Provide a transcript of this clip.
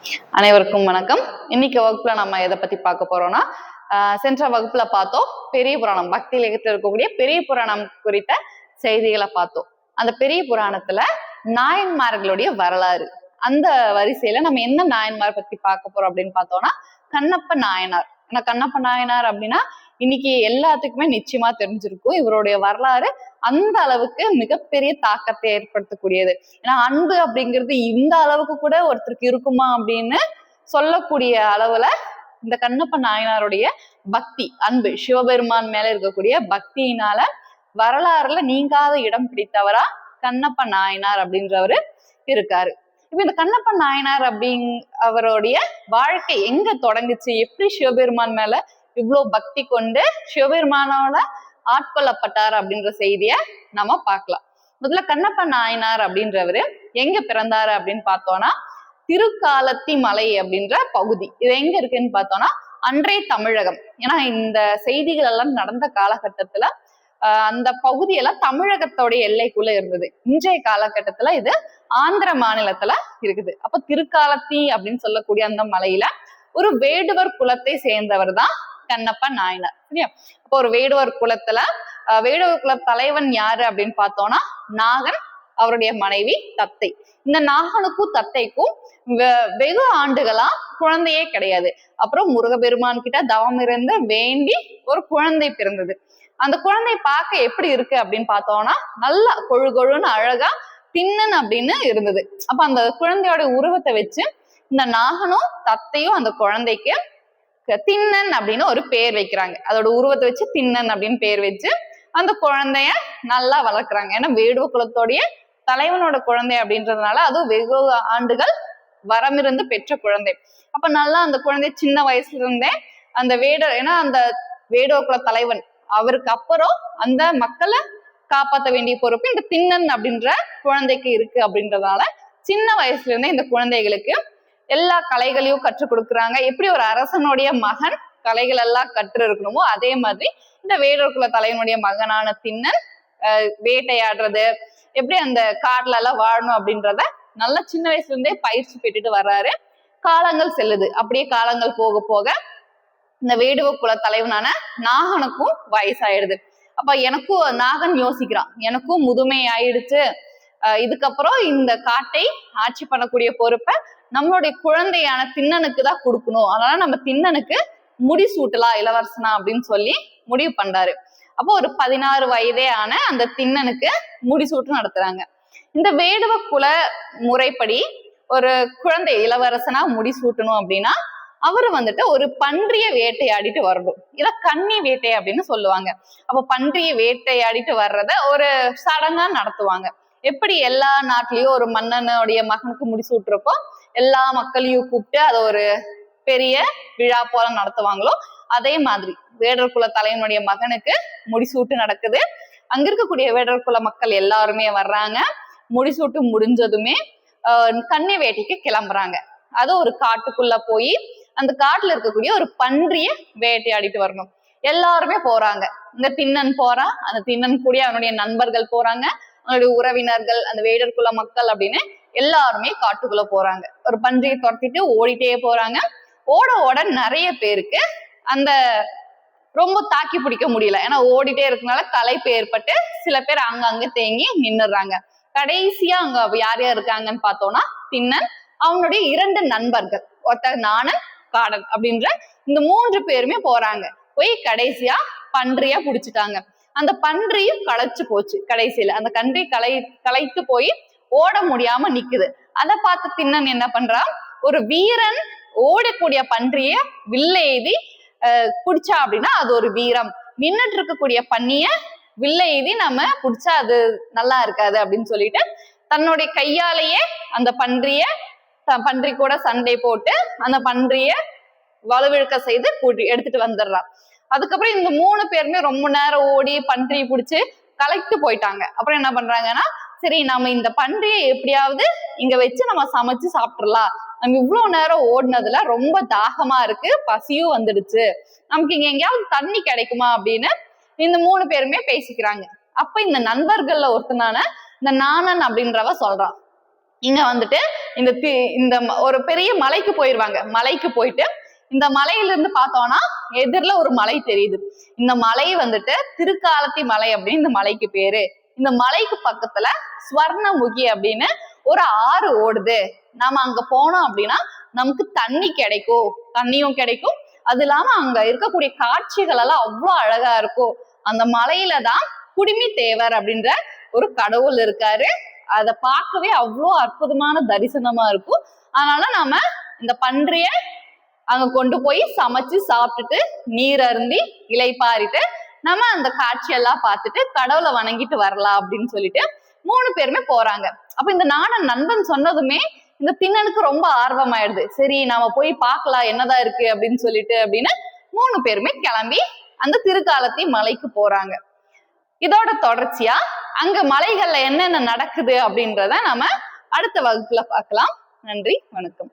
அனைவருக்கும் வணக்கம். இன்னைக்கு வகுப்புல நம்ம எதை பத்தி பார்க்க போறோம்னா, சென்ற வகுப்புல பார்த்தோம் பெரிய புராணம், பக்தி இலக்கியத்தில் இருக்கக்கூடிய பெரிய புராணம் குறித்த செய்திகளை பார்த்தோம். அந்த பெரிய புராணத்துல நாயன்மார்களுடைய வரலாறு, அந்த வரிசையில நம்ம என்ன நாயன்மார் பத்தி பார்க்க போறோம் அப்படின்னு பார்த்தோம்னா, கண்ணப்ப நாயனார். ஏன்னா கண்ணப்ப நாயனார் அப்படின்னா இன்னைக்கு எல்லாத்துக்குமே நிச்சயமா தெரிஞ்சிருக்கும். இவருடைய வரலாறு அந்த அளவுக்கு மிகப்பெரிய தாக்கத்தை ஏற்படுத்தக்கூடியது. ஏன்னா அன்பு அப்படிங்கிறது இந்த அளவுக்கு கூட ஒருத்தருக்கு இருக்குமா அப்படின்னு சொல்லக்கூடிய அளவுல இந்த கண்ணப்ப நாயனாருடைய பக்தி, அன்பு, சிவபெருமான் மேல இருக்கக்கூடிய பக்தியினால வரலாறுல நீங்காத இடம் பிடித்தவரா கண்ணப்ப நாயனார் அப்படின்றவரு இருக்காரு. இப்ப இந்த கண்ணப்ப நாயனார் அவருடைய வாழ்க்கை எங்க தொடங்குச்சு, எப்படி சிவபெருமான் மேல இவ்வளவு பக்தி கொண்டு சிவபெருமானோட ஆட்கொள்ளப்பட்டார் அப்படின்ற செய்திய நம்ம பார்க்கலாம். முதல்ல கண்ணப்ப நாயனார் அப்படின்றவரு எங்க பிறந்தாரு அப்படின்னு பார்த்தோம்னா, திருக்காலத்தி மலை அப்படின்ற பகுதி. இது எங்க இருக்குன்னு பார்த்தோம்னா அன்றைய தமிழகம். ஏன்னா இந்த செய்திகள் எல்லாம் நடந்த காலகட்டத்துல அந்த பகுதியெல்லாம் தமிழகத்தோடைய எல்லைக்குள்ள இருந்தது. இன்றைய காலகட்டத்துல இது ஆந்திர மாநிலத்துல இருக்குது. அப்ப திருக்காலத்தி அப்படின்னு சொல்லக்கூடிய அந்த மலையில ஒரு வேடுவர் குலத்தை சேர்ந்தவர் தான் கண்ணப்ப நாயனார். சரியா? அப்போ ஒரு வேடுவர் குலத்துல வேடுவர் குல தலைவன் யாரு அப்படின்னு பார்த்தோம்னா நாகன், அவருடைய மனைவி தத்தை. இந்த நாகனுக்கும் தத்தைக்கும் வெகு ஆண்டுகளா குழந்தையே கிடையாது. அப்புறம் முருகபெருமான் கிட்ட தவம் இருந்து வேண்டி ஒரு குழந்தை பிறந்தது. அந்த குழந்தை பார்க்க எப்படி இருக்கு அப்படின்னு பார்த்தோம்னா நல்லா கொழு கொழுன்னு அழகா திண்ணன் அப்படின்னு இருந்தது. அப்ப அந்த குழந்தையோட உருவத்தை வச்சு இந்த நாகனும் தத்தையும் அந்த குழந்தைக்கு திண்ணன் அப்படின்னு ஒரு பேர் வைக்கிறாங்க. அதோட உருவத்தை வச்சு திண்ணன் அப்படின்னு பேர் வச்சு அந்த குழந்தைய நல்லா வளர்க்குறாங்க. ஏன்னா வேடுவ குலத்தோடைய தலைவனோட குழந்தை அப்படின்றதுனால அதுவும் வெகு ஆண்டுகள் வரமிருந்து பெற்ற குழந்தை. அப்ப நல்லா அந்த குழந்தை சின்ன வயசுல இருந்தே அந்த ஏன்னா அந்த வேடுவ குல தலைவன் அவருக்கு அப்புறம் அந்த மக்களை காப்பாற்ற வேண்டிய பொறுப்பு இந்த திண்ணன் அப்படின்ற குழந்தைக்கு இருக்கு அப்படின்றதுனால சின்ன வயசுல இருந்தே இந்த குழந்தைகளுக்கு எல்லா கலைகளையும் கற்றுக் கொடுக்குறாங்க. எப்படி ஒரு அரசனுடைய மகன் கலைகள் எல்லாம் கற்று இருக்கணுமோ அதே மாதிரி இந்த வேடர் குல தலைவனுடைய மகனான திண்ணன் வேட்டையாடுறது, எப்படி அந்த காட்டுல எல்லாம் வாழணும் அப்படின்றத நல்லா சின்ன வயசுல இருந்தே பயிற்சி பெற்றுட்டு வர்றாரு. காலங்கள் செல்லுது. அப்படியே காலங்கள் போக போக இந்த வேடுவ குல தலைவனான நாகனுக்கும் வயசாயிடுது. அப்ப எனக்கும் நாகன் யோசிக்கிறான், எனக்கும் முதுமை ஆயிடுச்சு, இதுக்கப்புறம் இந்த காட்டை ஆட்சி பண்ணக்கூடிய பொறுப்பை நம்மளுடைய குழந்தையான திண்ணனுக்கு தான் கொடுக்கணும். அதனால நம்ம திண்ணனுக்கு முடி சூட்டலாம் இளவரசனா அப்படின்னு சொல்லி முடிவு பண்றாரு. அப்போ ஒரு 16 வயதே ஆன அந்த திண்ணனுக்கு முடிசூட்டு நடத்துறாங்க. இந்த வேடுவ குல முறைப்படி ஒரு குழந்தை இளவரசனா முடிசூட்டணும் அப்படின்னா அவரு வந்துட்டு ஒரு பன்றிய வேட்டையாடிட்டு வரணும். இத கன்னி வேட்டை அப்படின்னு சொல்லுவாங்க. அப்ப பன்றிய வேட்டையாடிட்டு வர்றத ஒரு சடங்கா நடத்துவாங்க. எப்படி எல்லா நாட்டிலயும் ஒரு மன்னனுடைய மகனுக்கு முடிசூட்டுறப்போ எல்லா மக்களையும் கூப்பிட்டு அதை ஒரு பெரிய விழா போல நடத்துவாங்களோ அதே மாதிரி வேடர் குல தலைவனுடைய மகனுக்கு முடிசூட்டு நடக்குது. அங்க இருக்கக்கூடிய வேடர் குல மக்கள் எல்லாருமே வர்றாங்க. முடிசூட்டு முடிஞ்சதுமே கன்னி வேட்டைக்கு கிளம்புறாங்க. அது ஒரு காட்டுக்குள்ள போய் அந்த காட்டுல இருக்கக்கூடிய ஒரு பன்றிய வேட்டையாடிட்டு வரணும். எல்லாருமே போறாங்க. இந்த திண்ணன் போறான், அந்த திண்ணன் கூட அவனுடைய நண்பர்கள் போறாங்க, அவனுடைய உறவினர்கள், அந்த வேடர் குல மக்கள் அப்படின்னு எல்லாருமே காட்டுக்குள்ள போறாங்க. ஒரு பன்றியை துரத்திட்டு ஓடிட்டே போறாங்க. ஓட ஓட நிறைய பேருக்கு அந்த ரொம்ப தாக்கி பிடிக்க முடியல. ஏன்னா ஓடிட்டே இருக்கனால களைப்பு ஏற்பட்டு சில பேர் அங்கங்க தேங்கி நின்னுறாங்க. கடைசியா அங்க யார் யார் இருக்காங்கன்னு பார்த்தோம்னா திண்ணன், அவனுடைய 2 நண்பர்கள், ஒருத்தர் நாணன், காடன் அப்படின்ற இந்த 3 பேருமே போறாங்க. போய் கடைசியா பன்றிய புடிச்சிட்டாங்க. அந்த பன்றியும் களைச்சு போச்சு. கடைசியில அந்த கன்றி களைத்து போய் ஓட முடியாம நிக்குது. அதை பார்த்து திண்ணன் என்ன பண்றான், ஒரு வீரன் ஓடக்கூடிய பன்றிய வில்ல எய்தி பிடிச்சா அப்படின்னா அது ஒரு வீரம், நின்னுட்டு இருக்கக்கூடிய பன்னிய வில்ல எய்தி நம்ம பிடிச்சா அது நல்லா இருக்காது அப்படின்னு சொல்லிட்டு தன்னுடைய கையாலேயே அந்த பன்றி கூட சண்டை போட்டு அந்த பன்றிய வலுவிழுக்க செய்து எடுத்துட்டு வந்துடுறான். அதுக்கப்புறம் இந்த 3 பேருமே ரொம்ப நேரம் ஓடி பன்றியை பிடிச்சு களைத்து போயிட்டாங்க. அப்புறம் என்ன பண்றாங்கன்னா, சரி நம்ம இந்த பன்றியை எப்படியாவது இங்க வச்சு நம்ம சமைச்சு சாப்பிட்டுறலாம், நம்ம இவ்வளவு நேரம் ஓடினதுல ரொம்ப தாகமா இருக்கு, பசியும் வந்துடுச்சு, நமக்கு இங்க எங்கேயாவது தண்ணி கிடைக்குமா அப்படின்னு இந்த 3 பேருமே பேசிக்கிறாங்க. அப்ப இந்த நண்பர்கள்ல ஒருத்தனான இந்த நாணன் அப்படின்றவ சொல்றான், இங்க வந்துட்டு இந்த ஒரு பெரிய மலைக்கு போயிருவாங்க. மலைக்கு போயிட்டு இந்த மலையில இருந்து பார்த்தோம்னா எதிரில ஒரு மலை தெரியுது. இந்த மலை வந்துட்டு திருக்காலத்தி மலை அப்படின்னு இந்த மலைக்கு பேரு. இந்த மலைக்கு பக்கத்துல ஸ்வர்ணமுகி அப்படின்னு ஒரு ஆறு ஓடுது. நாம அங்க போனோம் அப்படின்னா நமக்கு தண்ணி கிடைக்கும், தண்ணியும் கிடைக்கும். அது இல்லாம அங்க இருக்கக்கூடிய காட்சிகள் எல்லாம் அவ்வளவு அழகா இருக்கும். அந்த மலையில தான் குடிமி தேவர் அப்படின்ற ஒரு கடவுள் இருக்காரு. அதை பார்க்கவே அவ்வளோ அற்புதமான தரிசனமா இருக்கும். அதனால நாம இந்த பன்றிய அங்க கொண்டு போய் சமைச்சு சாப்பிட்டுட்டு நீர் அருந்தி இலைப்பாரிட்டு நம்ம அந்த காட்சியெல்லாம் பார்த்துட்டு கடவுளை வணங்கிட்டு வரலாம் அப்படின்னு சொல்லிட்டு 3 பேருமே போறாங்க. அப்ப இந்த நாணன் நண்பன் சொன்னதுமே இந்த திண்ணனுக்கு ரொம்ப ஆர்வமாயிடுது. சரி நாம போய் பார்க்கலாம் என்னதான் இருக்கு அப்படின்னு சொல்லிட்டு அப்படின்னு 3 பேருமே கிளம்பி அந்த திருக்காலத்தி மலைக்கு போறாங்க. இதோட தொடர்ச்சியா அங்க மலைகள்ல என்னென்ன நடக்குது அப்படின்றத நம்ம அடுத்த வகுப்புல பார்க்கலாம். நன்றி, வணக்கம்.